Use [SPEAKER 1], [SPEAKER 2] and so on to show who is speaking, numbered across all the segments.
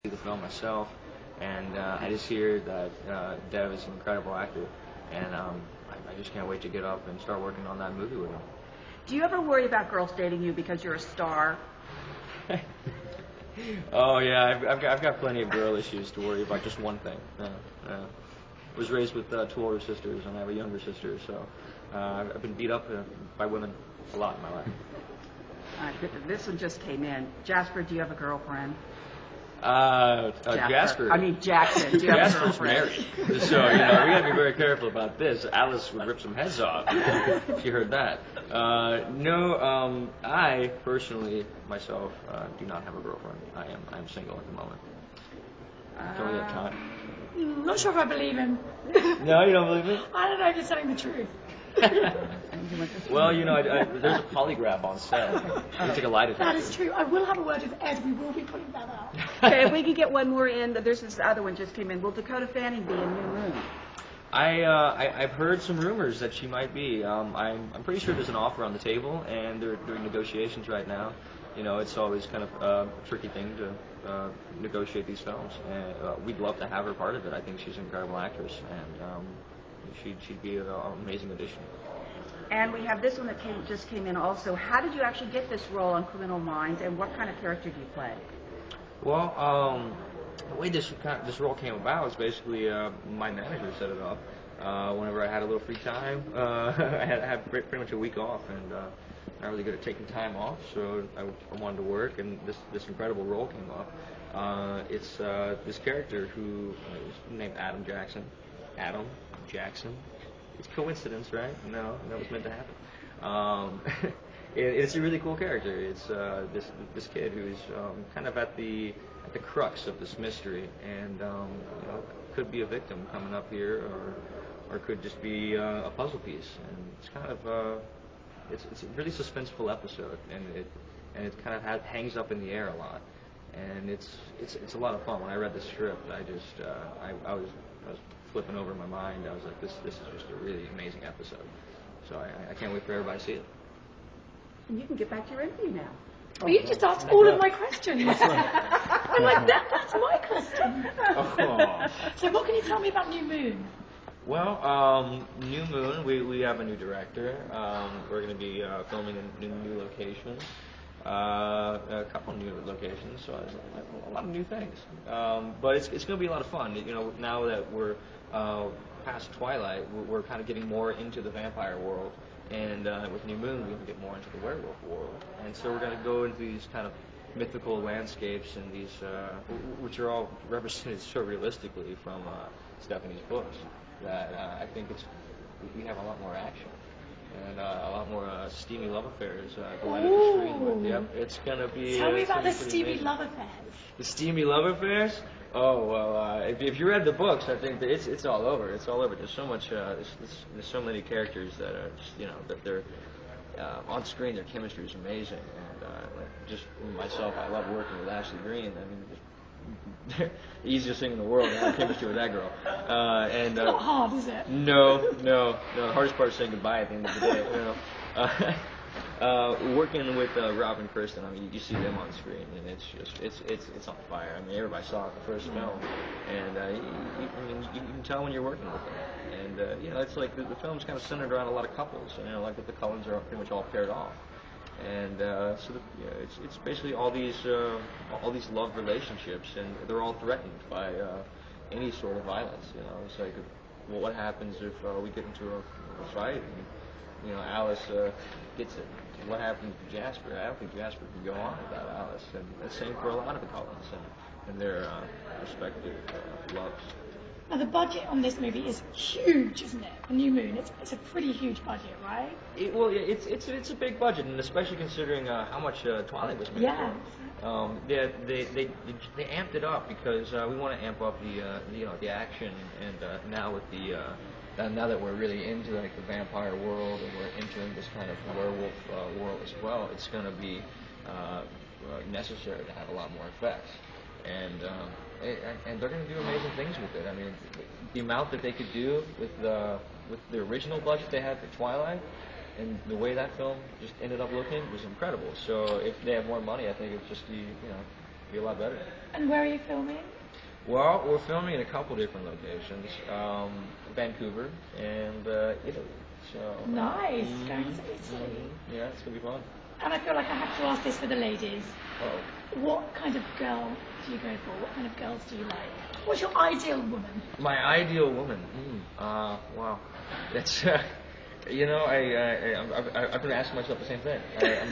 [SPEAKER 1] see the film myself, and I just hear that Dev is an incredible actor, and I just can't wait to get up and start working on that movie with him.
[SPEAKER 2] Do you ever worry about girls dating you because you're a star?
[SPEAKER 1] Oh yeah, I've got plenty of girl issues to worry about. Just one thing. I was raised with two older sisters, and I have a younger sister, so I've been beat up by women a lot in my life.
[SPEAKER 2] This one just came in. Jasper, do you have a girlfriend?
[SPEAKER 1] Jasper.
[SPEAKER 2] I mean Jackson. Do you have a
[SPEAKER 1] Jasper's
[SPEAKER 2] girlfriend?
[SPEAKER 1] married, so we got to be very careful about this. Alice would rip some heads off if she heard that. No, I personally myself do not have a girlfriend. I'm single at the moment. Don't we have time?
[SPEAKER 3] Not sure if I believe him.
[SPEAKER 1] No, you don't believe me?
[SPEAKER 3] I don't know if he's telling the truth.
[SPEAKER 1] Well, there's a polygraph on set. You take a lie detector.
[SPEAKER 3] That is true. I will have a word with Ed. We will be putting that out.
[SPEAKER 2] Okay, if we could get one more in. There's this other one just came in. Will Dakota Fanning be in New Moon?
[SPEAKER 1] I've heard some rumors that she might be. I'm pretty sure there's an offer on the table, and they're doing negotiations right now. It's always kind of a tricky thing to negotiate these films, and we'd love to have her part of it. I think she's an incredible actress, and she'd be an amazing addition.
[SPEAKER 2] And we have this one that just came in also. How did you actually get this role on Criminal Minds, and what kind of character do you play?
[SPEAKER 1] Well, the way this role came about was basically my manager set it up. Whenever I had a little free time, I had pretty much a week off, and not really good at taking time off, so I wanted to work, and this incredible role came up. It's this character who is named Adam Jackson. Adam Jackson. It's coincidence, right? No, that was meant to happen. It's a really cool character. It's this kid who's kind of at the crux of this mystery, and could be a victim coming up here, or could just be a puzzle piece. And it's kind of it's a really suspenseful episode, and it kind of hangs up in the air a lot, and it's a lot of fun. When I read the script, I was flipping over in my mind. I was like, this is just a really amazing episode. So I can't wait for everybody to see it.
[SPEAKER 2] And you can get back to your interview now.
[SPEAKER 3] Well, you just asked all of my questions. I'm like, that's my question.
[SPEAKER 1] Oh.
[SPEAKER 3] So what can you tell me about New Moon?
[SPEAKER 1] Well, New Moon, we have a new director. We're going to be filming in new locations. A couple new locations, so a lot of new things. But it's going to be a lot of fun. Now that we're past Twilight, we're kind of getting more into the vampire world, and with New Moon, we're going to get more into the werewolf world. And so we're going to go into these kind of mythical landscapes, and these which are all represented so realistically from Stephanie's books, that I think we have a lot more action. And a lot more steamy love affairs going to the screen with. Yep, it's gonna be.
[SPEAKER 3] Tell me about the
[SPEAKER 1] steamy
[SPEAKER 3] steamy love affairs.
[SPEAKER 1] The steamy love affairs? Oh well, if you read the books, I think that it's all over. It's all over. There's so much. There's so many characters that are just that they're on screen. Their chemistry is amazing, and just myself, I love working with Ashley Greene. I mean, the easiest thing in the world to have chemistry with that girl.
[SPEAKER 3] It's not hard, is it?
[SPEAKER 1] No. The hardest part is saying goodbye at the end of the day. Working with Rob and Kristen, I mean, you see them on screen, and it's on fire. I mean, everybody saw it the first film, and you can tell when you're working with them. And it's like the film's kind of centered around a lot of couples. Like that the Cullens are pretty much all paired off. And it's basically all these love relationships, and they're all threatened by any sort of violence. It's like, well, what happens if we get into a fight and Alice gets it? What happens to Jasper? I don't think Jasper can go on without Alice, and the same for a lot of the Cullens and their respective loves.
[SPEAKER 3] Now, the budget on this movie is huge, isn't it? The New Moon, it's a pretty huge budget, right?
[SPEAKER 1] It's a big budget, and especially considering how much Twilight was made.
[SPEAKER 3] Yeah.
[SPEAKER 1] They amped it up because we want to amp up the action, and now with now that we're really into like the vampire world, and we're entering this kind of werewolf world as well, it's going to be necessary to have a lot more effects. And they're going to do amazing things with it. I mean, the amount that they could do with the original budget they had for Twilight, and the way that film just ended up looking was incredible. So if they have more money, I think it'd just be be a lot better.
[SPEAKER 3] And where are you filming?
[SPEAKER 1] Well, we're filming in a couple different locations, Vancouver and Italy. So
[SPEAKER 3] Nice, going to Italy.
[SPEAKER 1] yeah, it's gonna be fun.
[SPEAKER 3] And I feel like I have to ask this for the ladies.
[SPEAKER 1] Oh.
[SPEAKER 3] What kind of girl do you go for? What kind of girls do you like? What's your ideal woman?
[SPEAKER 1] My ideal woman. Wow, that's I've been asking myself the same thing.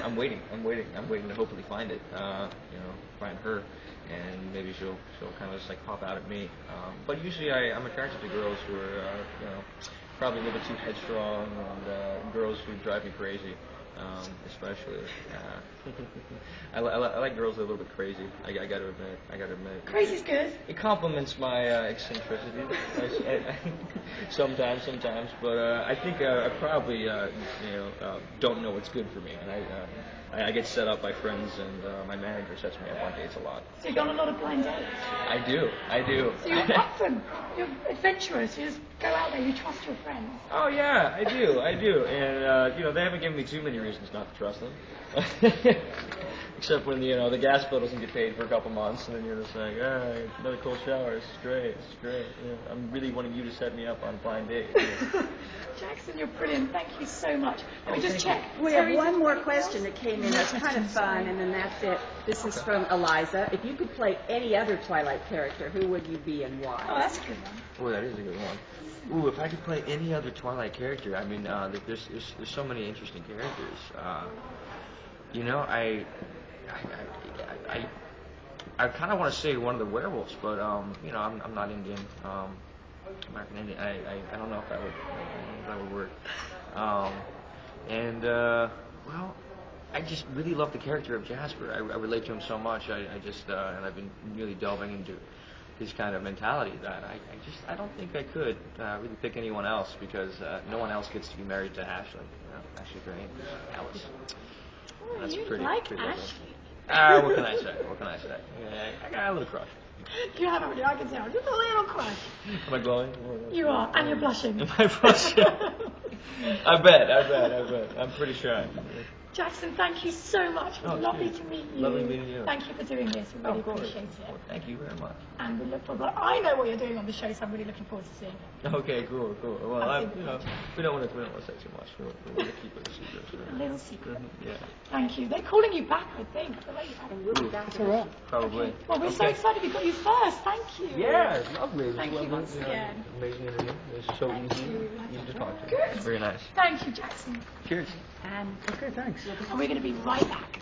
[SPEAKER 1] I'm waiting to hopefully find it. Find her, and maybe she'll kind of just like pop out at me. But usually I'm attracted to girls who are probably a little bit too headstrong, and girls who drive me crazy. Especially, I like girls that are a little bit crazy. I gotta admit.
[SPEAKER 3] Crazy's good.
[SPEAKER 1] It complements my eccentricity. Sometimes. But I think I probably don't know what's good for me, and I get set up by friends, and my manager sets me up on dates a lot.
[SPEAKER 3] So you go on a lot of blind dates?
[SPEAKER 1] I do.
[SPEAKER 3] So you're up for you're adventurous. You just go out there. You trust your friends.
[SPEAKER 1] Oh yeah, I do, and they haven't given me too many reasons not to trust them. Except when the gas bill doesn't get paid for a couple months, and then you're just like, another cold shower. This is great. I'm really wanting you to set me up on a blind date.
[SPEAKER 3] Jackson, you're brilliant. Thank you so much. Let me just check.
[SPEAKER 2] We have one more question that came in. That's kind of fun, and then that's it. This is from Eliza. If you could play any other Twilight character, who would you be and why?
[SPEAKER 3] Oh, that's a good one.
[SPEAKER 1] Oh, that is a good one. Ooh, if I could play any other Twilight character, I mean, there's so many interesting characters. I kind of want to say one of the werewolves, but I'm not Indian. American Indian. I don't know if that would work. Well, I just really love the character of Jasper. I relate to him so much. And I've been really delving into his kind of mentality that I don't think I could really pick anyone else, because no one else gets to be married to Ashley. Ashley Green, Alice. That's
[SPEAKER 3] you
[SPEAKER 1] pretty.
[SPEAKER 3] like
[SPEAKER 1] pretty
[SPEAKER 3] Ashley?
[SPEAKER 1] What can I say? Yeah, I got a little crush.
[SPEAKER 3] You have already, I can tell. Just a little crush.
[SPEAKER 1] Am I glowing?
[SPEAKER 3] You are, and you're blushing.
[SPEAKER 1] Am I blushing? I bet. I'm pretty shy.
[SPEAKER 3] Jackson, thank you so much. It was lovely to meet you.
[SPEAKER 1] Lovely meeting you.
[SPEAKER 3] Thank you for doing this. We really appreciate it.
[SPEAKER 1] Well, thank you very much.
[SPEAKER 3] And we look forward. I know what you're doing on the show, so I'm really looking forward to seeing it.
[SPEAKER 1] Okay, cool. Well, we don't want to say too much. We want to keep it a secret.
[SPEAKER 3] A little secret.
[SPEAKER 1] Yeah.
[SPEAKER 3] Thank you. They're calling you back, I think.
[SPEAKER 2] And we'll be back.
[SPEAKER 1] That's all right. Probably.
[SPEAKER 3] Okay. Well, we're so excited we got you first. Thank you.
[SPEAKER 1] Yeah, it's lovely.
[SPEAKER 3] Thank you once again.
[SPEAKER 1] Amazing interview. It's so easy to talk to.
[SPEAKER 3] Good.
[SPEAKER 1] It's very nice.
[SPEAKER 3] Thank you, Jackson.
[SPEAKER 1] Cheers.
[SPEAKER 2] And
[SPEAKER 1] Okay, thanks.
[SPEAKER 3] And we're going to be right back.